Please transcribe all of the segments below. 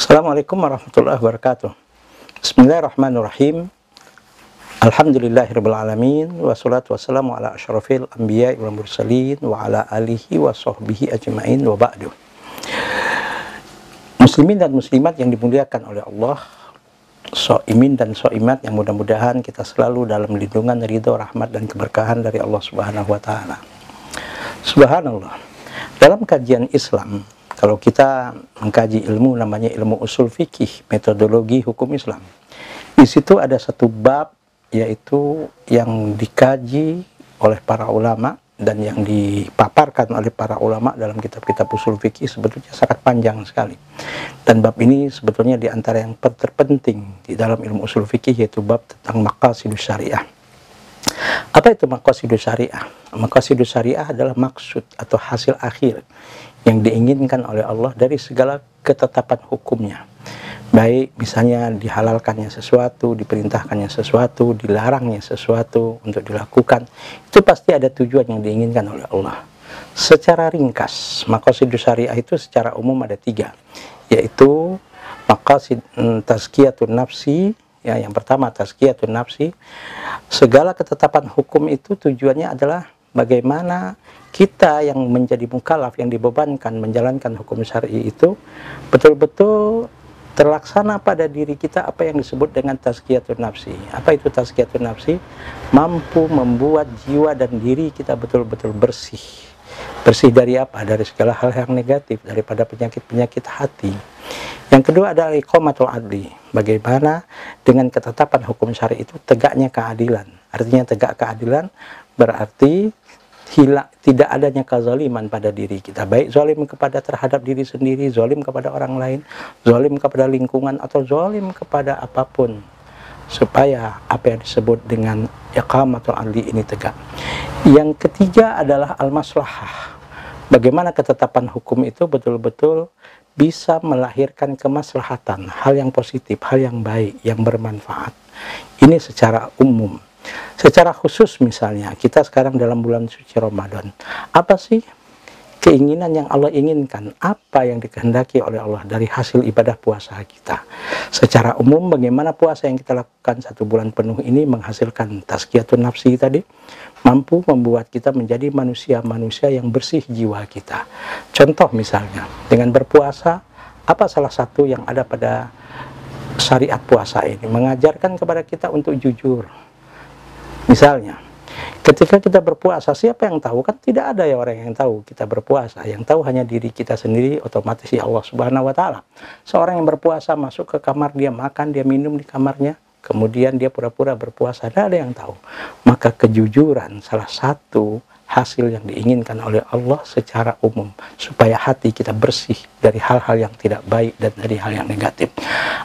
Assalamualaikum warahmatullahi wabarakatuh. Bismillahirrahmanirrahim. Alhamdulillahirabbil alamin wassalatu wassalamu ala asyrafil anbiya'i wal mursalin wa ala alihi wa sahbihi ajmain wa ba'du. Muslimin dan muslimat yang dimuliakan oleh Allah, shaimin dan shaimat yang mudah-mudahan kita selalu dalam lindungan, ridho, rahmat dan keberkahan dari Allah Subhanahu wa taala. Subhanallah. Dalam kajian Islam, kalau kita mengkaji ilmu namanya ilmu usul fikih, metodologi hukum Islam. Di situ ada satu bab yaitu yang dikaji oleh para ulama dan yang dipaparkan oleh para ulama dalam kitab-kitab usul fikih sebetulnya sangat panjang sekali. Dan bab ini sebetulnya di antara yang terpenting di dalam ilmu usul fikih yaitu bab tentang maqasidus syariah. Apa itu maqasidus syariah? Maqasidus syariah adalah maksud atau hasil akhir yang diinginkan oleh Allah dari segala ketetapan hukumnya. Baik misalnya dihalalkannya sesuatu, diperintahkannya sesuatu, dilarangnya sesuatu untuk dilakukan, itu pasti ada tujuan yang diinginkan oleh Allah. Secara ringkas, maqasidus syariah itu secara umum ada 3, yaitu maqasid tazkiyatun nafsi. Ya, yang pertama tazkiyatun nafsi. Segala ketetapan hukum itu tujuannya adalah bagaimana kita yang menjadi mukallaf, yang dibebankan menjalankan hukum syar'i itu betul-betul terlaksana pada diri kita apa yang disebut dengan tazkiyatun nafsi. Apa itu tazkiyatun nafsi? Mampu membuat jiwa dan diri kita betul-betul bersih. Bersih dari apa? Dari segala hal yang negatif, daripada penyakit-penyakit hati. Yang kedua adalah iqamatul adli. Bagaimana dengan ketetapan hukum syar'i itu tegaknya keadilan. Artinya tegak keadilan berarti tidak adanya kezaliman pada diri kita, baik zalim kepada terhadap diri sendiri, zalim kepada orang lain, zalim kepada lingkungan, atau zalim kepada apapun, supaya apa yang disebut dengan iqamatul adli ini tegak. Yang ketiga adalah al-maslahah. Bagaimana ketetapan hukum itu betul-betul bisa melahirkan kemaslahatan, hal yang positif, hal yang baik, yang bermanfaat. Ini secara umum. Secara khusus misalnya, kita sekarang dalam bulan suci Ramadan. Apa sih keinginan yang Allah inginkan? Apa yang dikehendaki oleh Allah dari hasil ibadah puasa kita? Secara umum, bagaimana puasa yang kita lakukan 1 bulan penuh ini menghasilkan tazkiyatun nafsi tadi? Mampu membuat kita menjadi manusia-manusia yang bersih jiwa kita. Contoh misalnya, dengan berpuasa, apa salah satu yang ada pada syariat puasa ini? Mengajarkan kepada kita untuk jujur. Misalnya, ketika kita berpuasa, siapa yang tahu? Kan tidak ada ya orang yang tahu kita berpuasa. Yang tahu hanya diri kita sendiri, otomatis ya Allah Subhanahu wa taala. Seorang yang berpuasa masuk ke kamar, dia makan, dia minum di kamarnya, kemudian dia pura-pura berpuasa, tidak ada yang tahu. Maka kejujuran salah satu hasil yang diinginkan oleh Allah secara umum, supaya hati kita bersih dari hal-hal yang tidak baik dan dari hal yang negatif.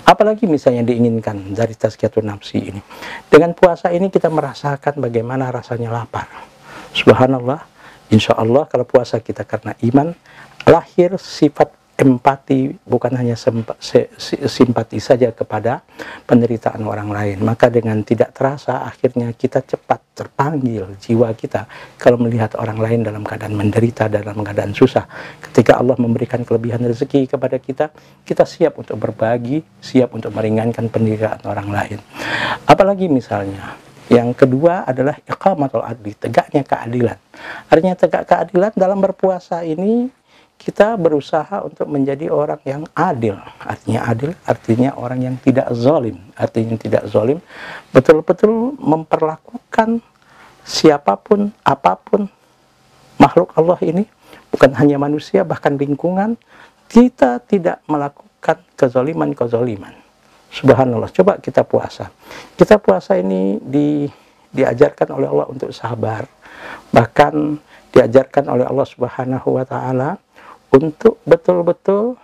Apalagi misalnya diinginkan dari tazkiyatun nafsi ini. Dengan puasa ini kita merasakan bagaimana rasanya lapar. Subhanallah, insya Allah kalau puasa kita karena iman, lahir sifat empati, bukan hanya simpati saja kepada penderitaan orang lain. Maka dengan tidak terasa akhirnya kita cepat terpanggil jiwa kita kalau melihat orang lain dalam keadaan menderita, dalam keadaan susah. Ketika Allah memberikan kelebihan rezeki kepada kita, kita siap untuk berbagi, siap untuk meringankan penderitaan orang lain. Apalagi misalnya yang kedua adalah iqamatul adli, tegaknya keadilan. Artinya tegak keadilan dalam berpuasa ini kita berusaha untuk menjadi orang yang adil. Artinya adil, artinya orang yang tidak zalim. Artinya tidak zalim, betul-betul memperlakukan siapapun, apapun makhluk Allah ini, bukan hanya manusia, bahkan lingkungan, kita tidak melakukan kezaliman-kezaliman. Subhanallah, coba kita puasa. Kita puasa ini diajarkan oleh Allah untuk sabar. Bahkan diajarkan oleh Allah Subhanahu wa taala untuk betul-betul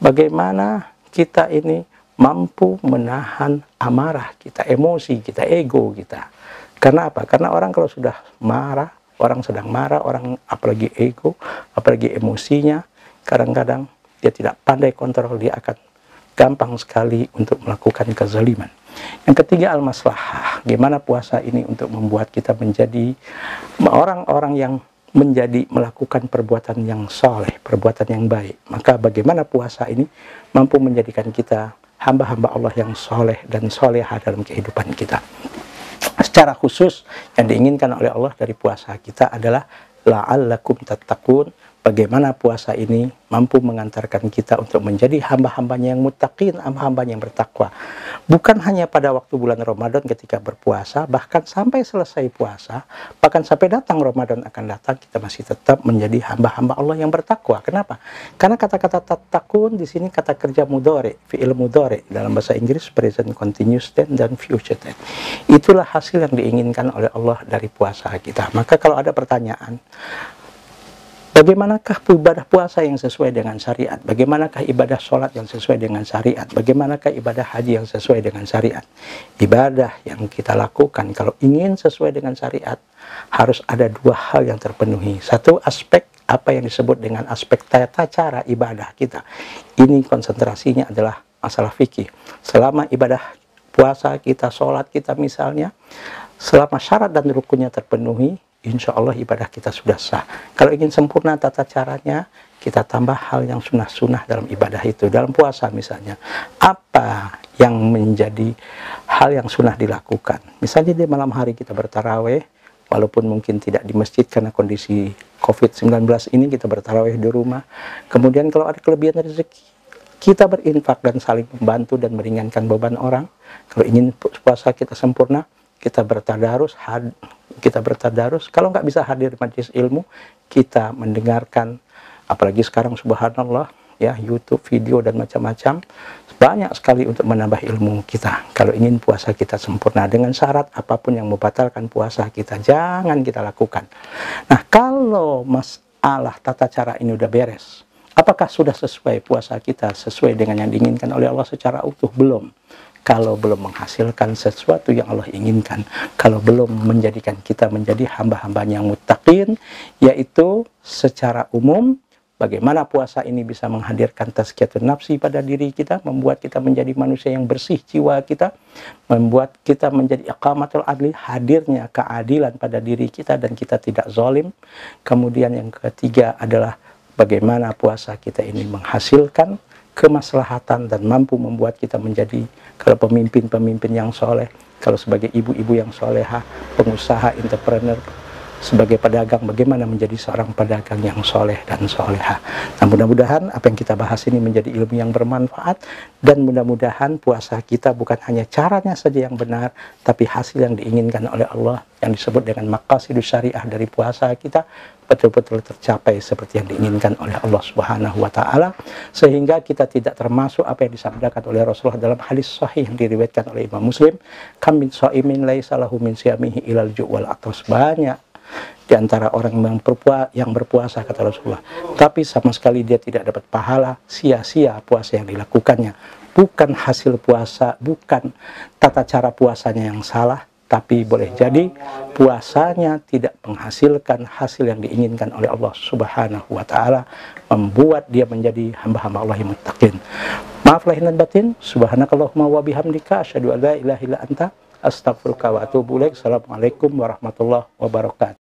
bagaimana kita ini mampu menahan amarah kita, emosi kita, ego kita. Karena apa? Karena orang kalau sudah marah, orang sedang marah, orang apalagi ego, apalagi emosinya, kadang-kadang dia tidak pandai kontrol, dia akan gampang sekali untuk melakukan kezaliman. Yang ketiga al-maslahah. Gimana puasa ini untuk membuat kita menjadi orang-orang yang menjadi melakukan perbuatan yang soleh, perbuatan yang baik. Maka bagaimana puasa ini mampu menjadikan kita hamba-hamba Allah yang soleh dan solehah dalam kehidupan kita. Secara khusus yang diinginkan oleh Allah dari puasa kita adalah la'allakum tattaqun. Bagaimana puasa ini mampu mengantarkan kita untuk menjadi hamba-hambanya yang muttaqin, hamba-hambanya yang bertakwa. Bukan hanya pada waktu bulan Ramadan ketika berpuasa, bahkan sampai selesai puasa, bahkan sampai datang Ramadan akan datang, kita masih tetap menjadi hamba-hamba Allah yang bertakwa. Kenapa? Karena kata-kata tattaqun di sini kata kerja mudhari, fi'il mudhari dalam bahasa Inggris present continuous tense dan future tense. Itulah hasil yang diinginkan oleh Allah dari puasa kita. Maka kalau ada pertanyaan, bagaimanakah ibadah puasa yang sesuai dengan syariat? Bagaimanakah ibadah sholat yang sesuai dengan syariat? Bagaimanakah ibadah haji yang sesuai dengan syariat? Ibadah yang kita lakukan kalau ingin sesuai dengan syariat harus ada dua hal yang terpenuhi. Satu, aspek apa yang disebut dengan aspek tata cara ibadah kita. Ini konsentrasinya adalah masalah fikih. Selama ibadah puasa kita, sholat kita misalnya, selama syarat dan rukunnya terpenuhi, insya Allah ibadah kita sudah sah. Kalau ingin sempurna tata caranya, kita tambah hal yang sunnah-sunnah dalam ibadah itu. Dalam puasa misalnya, apa yang menjadi hal yang sunnah dilakukan? Misalnya di malam hari kita bertarawih, walaupun mungkin tidak di masjid karena kondisi COVID-19 ini, kita bertarawih di rumah. Kemudian kalau ada kelebihan rezeki, kita berinfak dan saling membantu dan meringankan beban orang. Kalau ingin puasa kita sempurna, kita bertadarus, kalau nggak bisa hadir majelis ilmu, kita mendengarkan, apalagi sekarang subhanallah ya, YouTube, video dan macam-macam, banyak sekali untuk menambah ilmu kita. Kalau ingin puasa kita sempurna, dengan syarat apapun yang membatalkan puasa kita jangan kita lakukan. Nah, kalau masalah tata cara ini udah beres, apakah sudah sesuai puasa kita sesuai dengan yang diinginkan oleh Allah secara utuh? Belum. Kalau belum menghasilkan sesuatu yang Allah inginkan, kalau belum menjadikan kita menjadi hamba-hambanya yang muttaqin, yaitu secara umum, bagaimana puasa ini bisa menghadirkan tazkiyatun nafsi pada diri kita, membuat kita menjadi manusia yang bersih jiwa kita, membuat kita menjadi iqamatul adli, hadirnya keadilan pada diri kita dan kita tidak zalim. Kemudian yang ketiga adalah bagaimana puasa kita ini menghasilkan kemaslahatan dan mampu membuat kita menjadi, kalau pemimpin-pemimpin yang soleh, kalau sebagai ibu-ibu yang solehah, pengusaha, entrepreneur, sebagai pedagang, bagaimana menjadi seorang pedagang yang soleh dan solehah. Nah, mudah-mudahan apa yang kita bahas ini menjadi ilmu yang bermanfaat, dan mudah-mudahan puasa kita bukan hanya caranya saja yang benar, tapi hasil yang diinginkan oleh Allah yang disebut dengan maqasidus syariah dari puasa kita betul-betul tercapai seperti yang diinginkan oleh Allah Subhanahu wa Ta'ala, sehingga kita tidak termasuk apa yang disabdakan oleh Rasulullah dalam hadis sahih yang diriwayatkan oleh Imam Muslim, kam min shaimin laisa lahu min siyamihi ilal ju' wal atas. Banyak di antara orang yang berpuasa, kata Rasulullah, tapi sama sekali dia tidak dapat pahala, sia-sia puasa yang dilakukannya. Bukan hasil puasa, bukan tata cara puasanya yang salah, tapi boleh jadi puasanya tidak menghasilkan hasil yang diinginkan oleh Allah Subhanahu wa Ta'ala, membuat dia menjadi hamba-hamba Allah yang muttaqin. Maaf lahir dan batin. Subhanakallahumma wa bihamdika asyhadu an la ilaha illa anta astaghfiruka wa atubu ilaik. Assalamualaikum warahmatullahi wabarakatuh.